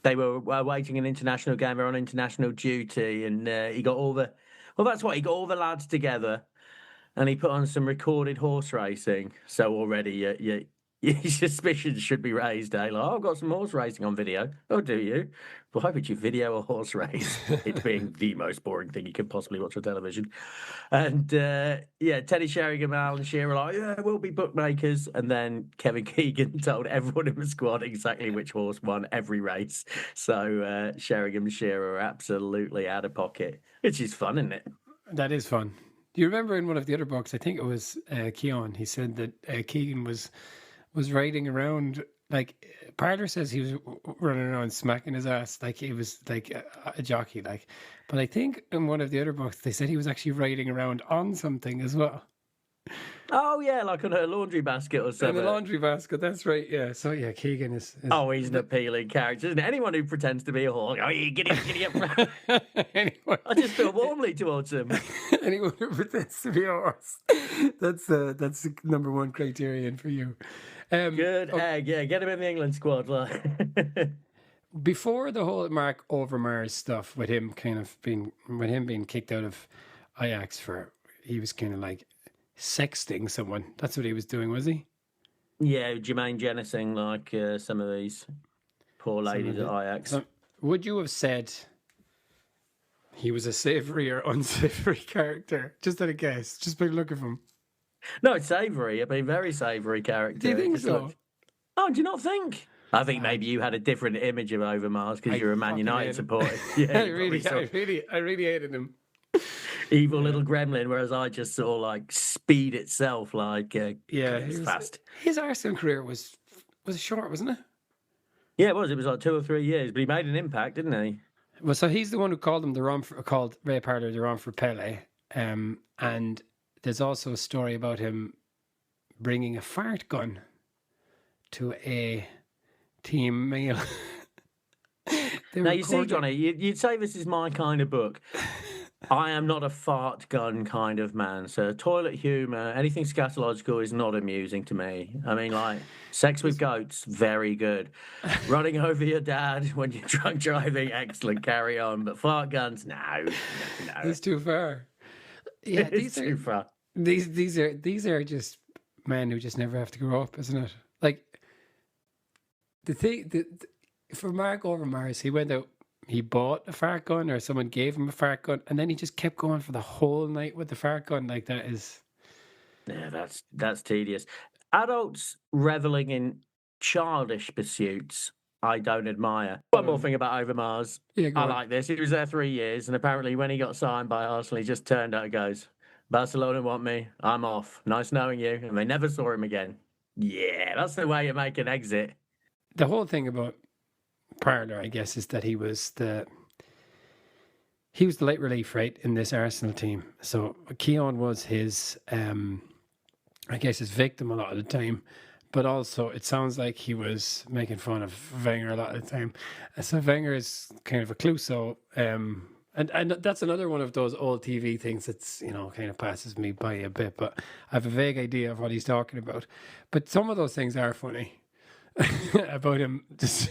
waiting an international game. They were on international duty, and he got all the. Well, that's what he got all the lads together, and he put on some recorded horse racing. So already, your suspicions should be raised, eh? Like, oh, I've got some horse racing on video. Oh, do you? Why would you video a horse race? It being the most boring thing you could possibly watch on television. And Teddy Sheringham and Alan Shearer were like, yeah, we'll be bookmakers. And then Kevin Keegan told everyone in the squad exactly which horse won every race. So Sheringham and Shearer are absolutely out of pocket, which is fun, isn't it? That is fun. Do you remember in one of the other books, I think it was Keown, he said that Keegan was riding around, like Parlour says he was running around smacking his ass like he was like a jockey, like. But I think in one of the other books they said he was actually riding around on something as well. Oh yeah, like on a laundry basket or something. In a laundry basket, that's right. Yeah. So yeah, Keegan is oh, he's an appealing character, isn't it? Anyone who pretends to be a horse, oh, yeah, giddy up. I just feel warmly towards him. Anyone who pretends to be a horse, that's the number one criterion for you. Good egg, yeah. Get him in the England squad. Like. Before the whole Mark Overmars stuff with him being kicked out of Ajax he was kind of like sexting someone. That's what he was doing, was he? Yeah, Jermaine Jennison, like some of these poor ladies at Ajax. So, would you have said he was a savoury or unsavoury character? Just at a guess, just by the look of him. No, it's savoury. I mean, very savoury character. Do you think so? Oh, do you not think? I think maybe you had a different image of Overmars because you're a Man United supporter. Yeah, I really hated him. Evil little gremlin, whereas I just saw like speed itself, like it's fast. His Arsenal career was short, wasn't it? Yeah, it was. It was like 2 or 3 years, but he made an impact, didn't he? Well, so he's the one who called Ray Parlour the Romford Pelé, and there's also a story about him bringing a fart gun to a team meal. Now, you see, Johnny, you'd say this is my kind of book. I am not a fart gun kind of man. So toilet humour, anything scatological is not amusing to me. I mean, like, sex with goats, very good. Running over your dad when you're drunk driving, excellent, carry on. But fart guns, no. It's too far. Yeah, too far. These are just men who just never have to grow up, isn't it? Like, for Mark Overmars, he went out, he bought a fart gun or someone gave him a fart gun, and then he just kept going for the whole night with the fart gun. Like, that is... Yeah, that's tedious. Adults reveling in childish pursuits, I don't admire. One more thing about Overmars. Yeah, I like this. He was there 3 years, and apparently when he got signed by Arsenal, he just turned out and goes, Barcelona want me, I'm off. Nice knowing you. And they never saw him again. Yeah, that's the way you make an exit. The whole thing about Parlour, I guess, is that he was the light relief, right, in this Arsenal team. So Keown was his, I guess, his victim a lot of the time. But also, it sounds like he was making fun of Wenger a lot of the time. So Wenger is kind of a Clouseau. And that's another one of those old TV things that's, kind of passes me by a bit. But I have a vague idea of what he's talking about. But some of those things are funny. About him just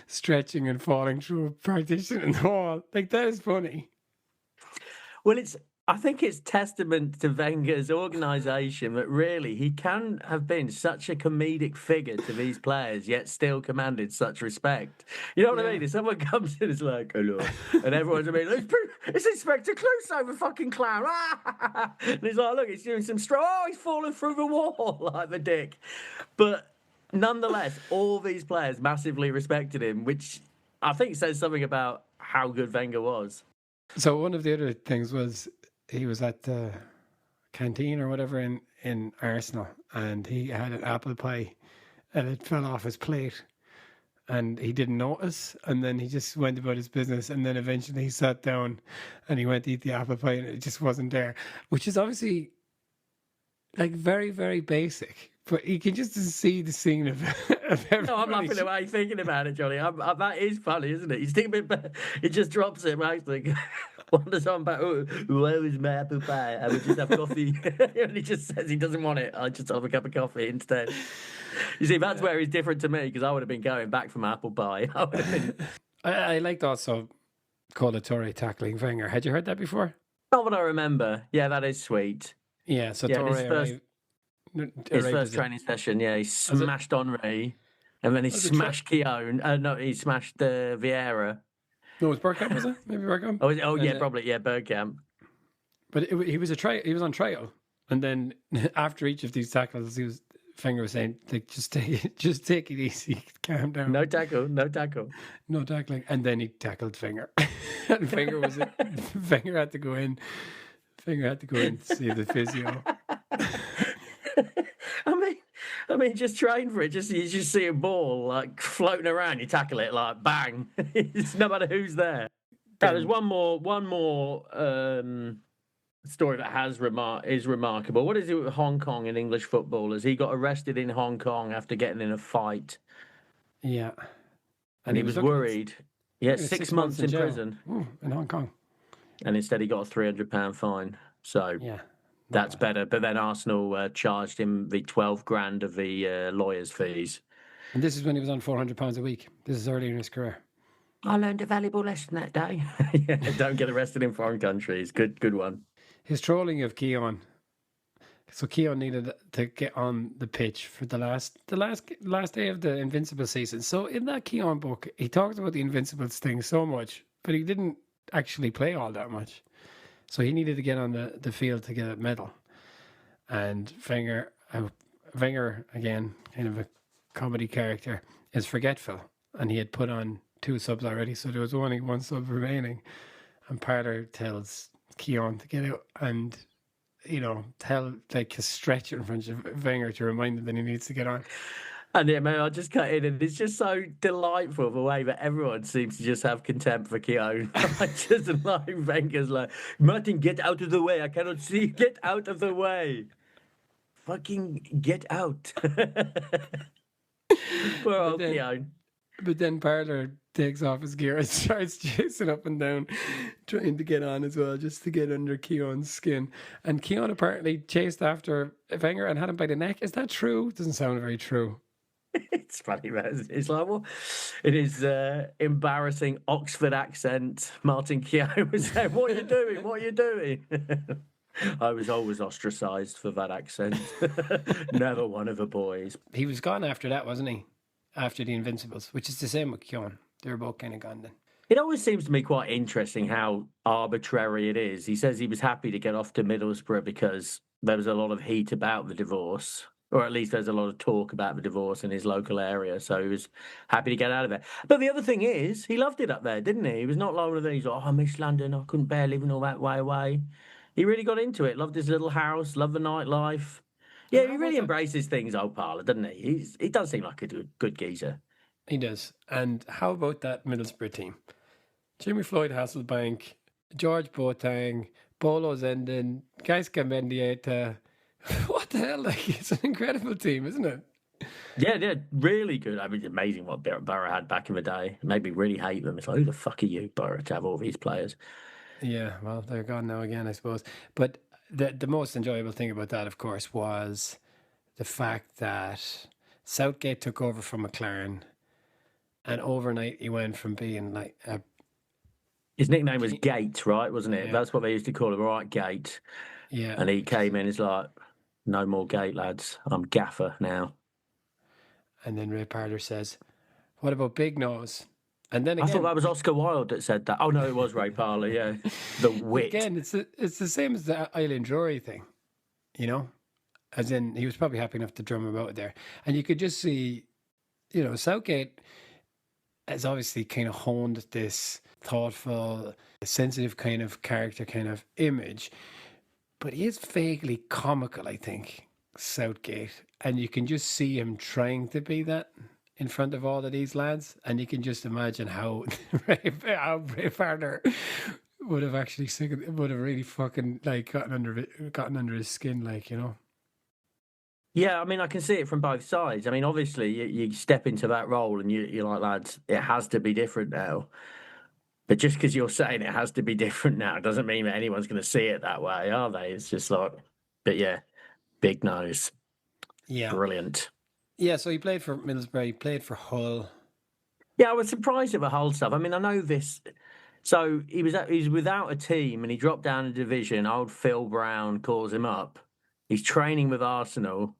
stretching and falling through a partition in the wall. Like, that is funny. Well, I think it's testament to Wenger's organisation that really he can have been such a comedic figure to these players, yet still commanded such respect. You know what I mean? If someone comes in and is like, hello, and everyone's it's Inspector Clouseau, the fucking clown. And he's like, look, he's doing some oh, he's falling through the wall like the dick. But nonetheless, all these players massively respected him, which I think says something about how good Wenger was. So one of the other things was he was at the canteen or whatever in Arsenal, and he had an apple pie, and it fell off his plate, and he didn't notice, and then he just went about his business, and then eventually he sat down, and he went to eat the apple pie, and it just wasn't there, which is obviously like very, very basic. But you can just see the scene of everybody. No, I'm laughing away thinking about it, Johnny. That is funny, isn't it? You think it just drops him. I think wonders on back. Oh, where is my apple pie? I would just have coffee. And he just says he doesn't want it. I just have a cup of coffee instead. You see, that's where he's different to me because I would have been going back from apple pie. I liked also Call of Torre tackling Wenger. Had you heard that before? Not what I remember. Yeah, that is sweet. Yeah, so Torre his first training session, he smashed Henry, and then he smashed Keown. No, he smashed Vieira. No, it was Bergkamp, was it? Maybe Bergkamp? Probably, Bergkamp. But he was on trial, and then after each of these tackles, Wenger was saying, like, just take it easy, calm down. No tackling. And then he tackled Wenger. And Wenger had to go in. Wenger had to go in to see the physio. I mean, just train for it. You just see a ball like floating around. You tackle it like bang. It's no matter who's there. There's one more story that is remarkable. What is it with Hong Kong and English footballers? He got arrested in Hong Kong after getting in a fight. Yeah, and he was worried. 6 months in prison. In Hong Kong. And instead, he got a £300 fine. So that's better. But then Arsenal charged him the 12 grand of the lawyer's fees. And this is when he was on £400 a week. This is early in his career. I learned a valuable lesson that day. Don't get arrested in foreign countries. Good one. His trolling of Keown. So Keown needed to get on the pitch for the last day of the Invincible season. So in that Keown book, he talks about the Invincibles thing so much, but he didn't actually play all that much. So he needed to get on the field to get a medal. And Wenger, again, kind of a comedy character, is forgetful. And he had put on 2 subs already, so there was only 1 sub remaining. And Parlour tells Keown to get out and, stretch in front of Wenger to remind him that he needs to get on. And I'll just cut in, and it's just so delightful the way that everyone seems to just have contempt for Keown. Wenger's like, Martin, get out of the way. I cannot see. Get out of the way. Fucking get out. Poor old Keown. But then Parlour takes off his gear and starts chasing up and down, trying to get on as well, just to get under Keown's skin. And Keown apparently chased after Wenger and had him by the neck. Is that true? Doesn't sound very true. It's funny, man. It's like, well, in his embarrassing Oxford accent, Martin Keown was saying, what are you doing? What are you doing? I was always ostracised for that accent. Never one of the boys. He was gone after that, wasn't he? After the Invincibles, which is the same with Keown. They were both kind of gone then. It always seems to me quite interesting how arbitrary it is. He says he was happy to get off to Middlesbrough because there was a lot of heat about the divorce. Or at least there's a lot of talk about the divorce in his local area, so he was happy to get out of there. But the other thing is, he loved it up there, didn't he? He was not like one of these, I miss London, I couldn't bear living all that way away. He really got into it, loved his little house, loved the nightlife. Yeah, he really embraces things, old Parlour, doesn't he? He does seem like a good geezer. He does. And how about that Middlesbrough team? Jimmy Floyd Hasselbank, George Boateng, Bolo Zenden, Gais Mendieta. What the hell? It's an incredible team, isn't it? Yeah, really good. I mean, it's amazing what Borough had back in the day. It made me really hate them. It's like, who the fuck are you, Borough, to have all these players? Yeah, well, they're gone now again, I suppose. But the most enjoyable thing about that, of course, was the fact that Southgate took over from McLaren, and overnight he went from being like a His nickname was Gate, right? Wasn't it? Yeah. That's what they used to call him, right? Gate. Yeah. And he came in, he's like, no more Gate, lads. I'm gaffer now. And then Ray Parlour says, what about Big Nose? And then I thought again, that was Oscar Wilde that said that. Oh, no, it was Ray Parlour, yeah. The wit. again, it's the same as the Island Drury thing, you know? As in, he was probably happy enough to drum him out there. And you could just see, you know, Southgate has obviously kind of honed this thoughtful, sensitive kind of character kind of image. But he is vaguely comical, I think, Southgate. And you can just see him trying to be that in front of all of these lads. And you can just imagine how Ray Parlour would have actually would have really fucking like gotten under his skin, like, you know. Yeah, I mean, I can see it from both sides. I mean, obviously, you step into that role and you're like, lads, it has to be different now. But just because you're saying it has to be different now doesn't mean that anyone's going to see it that way, are they? It's just like, but yeah, Big Nose. Yeah. Brilliant. Yeah, so he played for Middlesbrough, he played for Hull. Yeah, I was surprised at the Hull stuff. I mean, I know this. So he was without a team and he dropped down a division. Old Phil Brown calls him up. He's training with Arsenal.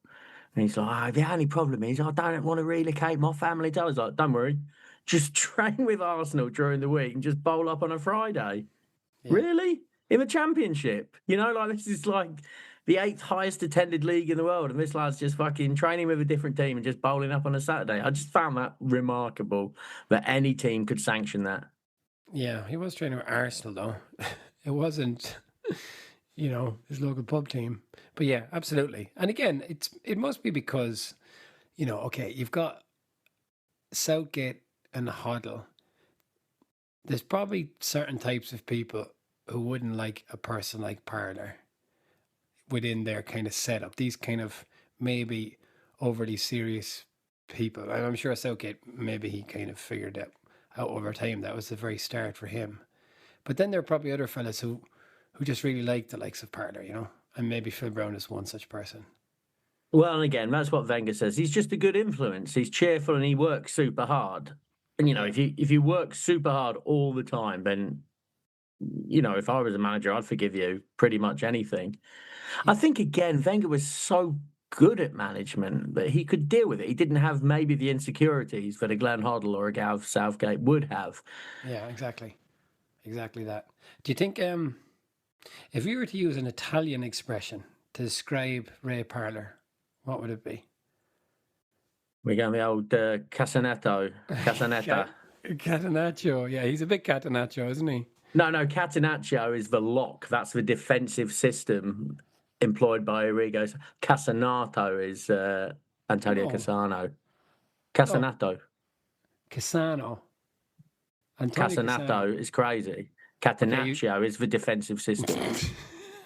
And he's like, the only problem is I don't want to relocate my family. I was like, don't worry. Just train with Arsenal during the week and just bowl up on a Friday. Yeah. Really? In the Championship? You know, like this is like the 8th highest attended league in the world. And this lad's just fucking training with a different team and just bowling up on a Saturday. I just found that remarkable that any team could sanction that. Yeah, he was training with Arsenal, though. It wasn't, you know, his local pub team. But yeah, absolutely. And again, it must be because, you know, okay, you've got Southgate and Hoddle. There's probably certain types of people who wouldn't like a person like Parlour within their kind of setup. These kind of maybe overly serious people. And I'm sure Southgate, maybe he kind of figured that out over time. That was the very start for him. But then there are probably other fellas who just really like the likes of Parlour, you know? And maybe Phil Brown is one such person. Well, and again, that's what Wenger says. He's just a good influence. He's cheerful and he works super hard. And, you know, if you work super hard all the time, then, you know, if I was a manager, I'd forgive you pretty much anything. Yeah. I think, again, Wenger was so good at management that he could deal with it. He didn't have maybe the insecurities that a Glenn Hoddle or a Gav Southgate would have. Yeah, exactly. Exactly that. Do you think... if you were to use an Italian expression to describe Ray Parlour, what would it be? We're going the old Casanetto. Catenaccio. Yeah, he's a big Catenaccio, isn't he? No, Catenaccio is the lock. That's the defensive system employed by Arrigo. Casanato is Antonio Cassano. Casanato. Cassano. Casanato is crazy. Catenaccio is the defensive system.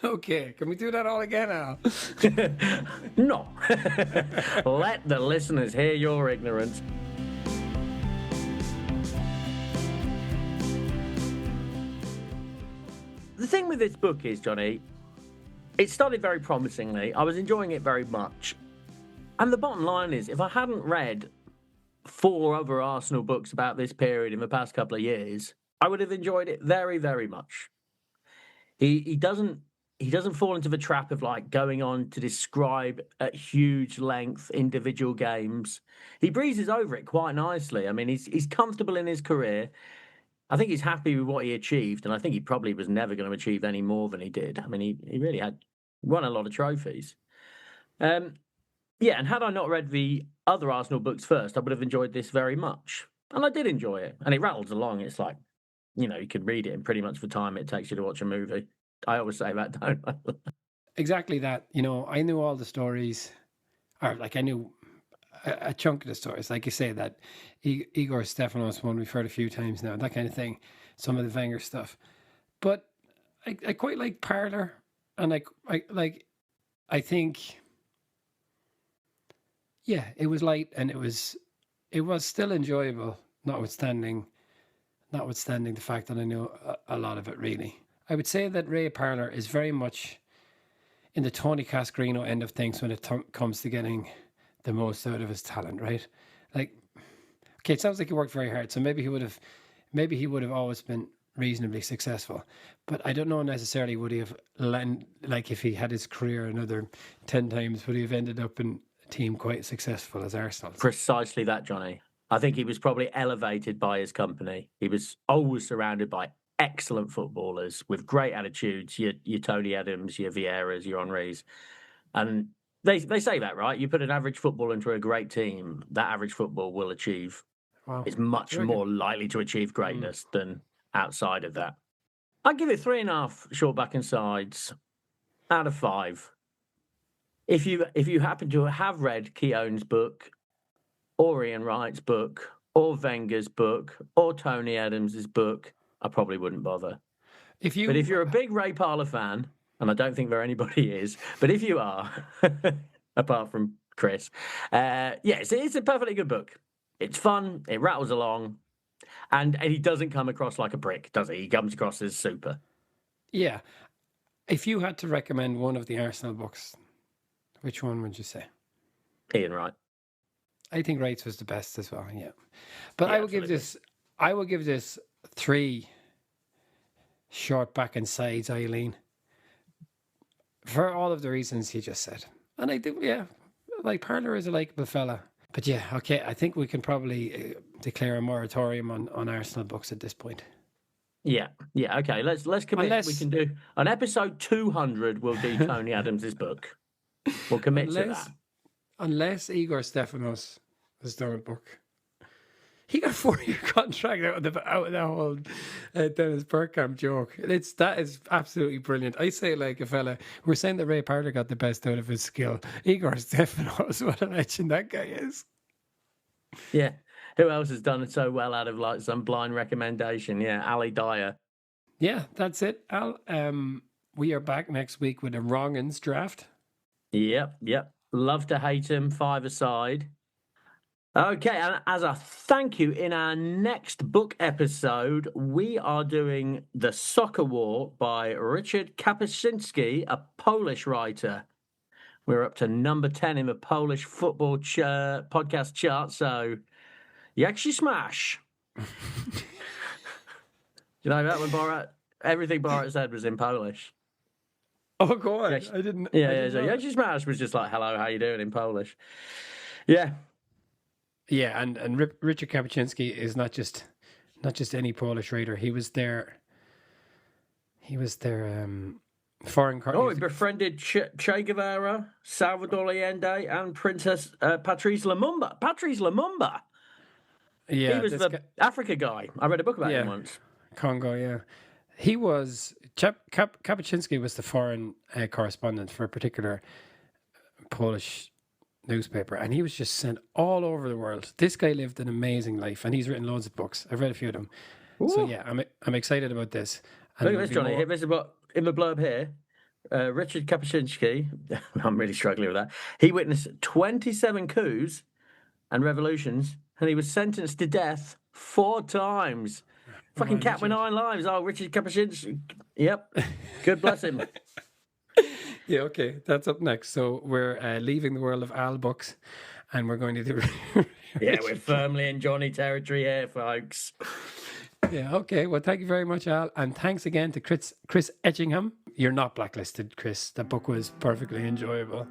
Okay, can we do that all again now? No. Let the listeners hear your ignorance. The thing with this book is, Johnny, it started very promisingly. I was enjoying it very much. And the bottom line is, if I hadn't read 4 other Arsenal books about this period in the past couple of years, I would have enjoyed it very, very much. He doesn't fall into the trap of like going on to describe at huge length individual games. He breezes over it quite nicely. I mean, he's comfortable in his career. I think he's happy with what he achieved, and I think he probably was never going to achieve any more than he did. I mean, he really had won a lot of trophies. Yeah, and had I not read the other Arsenal books first, I would have enjoyed this very much. And I did enjoy it. And it rattles along. It's like, you know, you could read it in pretty much the time it takes you to watch a movie. I always say that, don't I? Exactly that. You know, I knew all the stories, or like I knew a chunk of the stories. Like you say, that Igor Stefanos one we've heard a few times now, that kind of thing, some of the Wenger stuff. But I quite like Parlour, and I think, yeah, it was light and it was still enjoyable, notwithstanding the fact that I knew a lot of it, really. I would say that Ray Parlour is very much in the Tony Cascarino end of things when it comes to getting the most out of his talent, right? Like, okay, it sounds like he worked very hard, so maybe he would have always been reasonably successful. But I don't know necessarily would he have, like if he had his career another 10 times, would he have ended up in a team quite successful as Arsenal? Precisely that, Johnny. I think he was probably elevated by his company. He was always surrounded by excellent footballers with great attitudes, your Tony Adams, your Vieiras, your Henrys. And they say that, right? You put an average football into a great team, that average football will achieve. Wow. It's much more likely to achieve greatness than outside of that. I'd give it 3.5 short back and sides out of 5. If you happen to have read Keown's book, or Ian Wright's book, or Wenger's book, or Tony Adams's book, I probably wouldn't bother. But if you're a big Ray Parlour fan, and I don't think there anybody is, but if you are, apart from Chris, yes, it's a perfectly good book. It's fun, it rattles along, and he doesn't come across like a prick, does he? He comes across as super. Yeah. If you had to recommend one of the Arsenal books, which one would you say? Ian Wright. I think Wright's was the best as well, yeah. But I will give this 3 short back and sides, Eileen, for all of the reasons you just said. And I think, like Parlour is a likeable fella. But yeah, okay, I think we can probably declare a moratorium on Arsenal books at this point. Yeah, okay. Let's commit. We can do on episode 200. We'll do Tony Adams's book. We'll commit to that. Unless Igor Stefanos has done a book. He got a 4-year contract out of that whole Dennis Bergkamp joke. That is absolutely brilliant. I say like a fella, we're saying that Ray Parlour got the best out of his skill. Igor Stefanos, what a legend that guy is. Yeah. Who else has done it so well out of like some blind recommendation? Yeah, Ali Dyer. Yeah, that's it, Al. We are back next week with a Wrong'uns draft. Yep. Love to hate him, 5-a-side. Okay, and as a thank you, in our next book episode, we are doing The Soccer War by Richard Kapuscinski, a Polish writer. We're up to number 10 in the Polish football podcast chart, so you actually smash. You know that when everything Borat said was in Polish. Oh, go on. I didn't. Yeah. So Yachi Smash was just like, hello, how you doing in Polish? Yeah. Yeah, and Richard Kapuscinski is not just any Polish writer. He was their foreign. He befriended Che Guevara, Salvador Allende, and Princess Patrice Lumumba. Patrice Lumumba. Yeah, he was the Africa guy. I read a book about him once. Congo. Yeah, he was. Kapuscinski was the foreign correspondent for a particular Polish newspaper, and he was just sent all over the world. This guy lived an amazing life, and he's written loads of books. I've read a few of them. Ooh. So yeah, I'm excited about this. And look at this, Johnny. This is what in the blurb here. Richard Kapuscinski, I'm really struggling with that. He witnessed 27 coups and revolutions, and he was sentenced to death 4 times. Fucking cat with 9 lives. Oh, Richard Kapuscinski. Yep. Good bless him. Yeah, okay, that's up next. So we're leaving the world of Al books, and we're going to do. Yeah, we're firmly in Johnny territory here, folks. Yeah, okay. Well, thank you very much, Al, and thanks again to Chris Etchingham. You're not blacklisted, Chris. The book was perfectly enjoyable.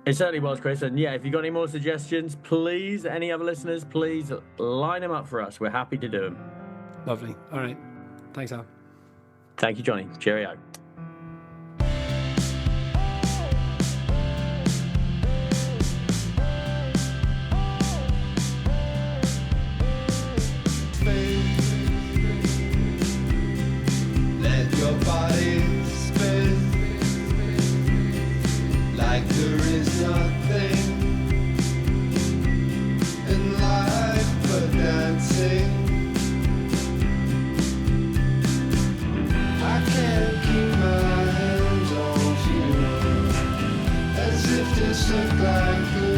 It certainly was, Chris. And yeah, if you've got any more suggestions, please, any other listeners, please line them up for us. We're happy to do them. Lovely. All right. Thanks, Al. Thank you, Johnny. Cheerio. Like there is nothing in life but dancing. I can't keep my hands off you, as if this looked like the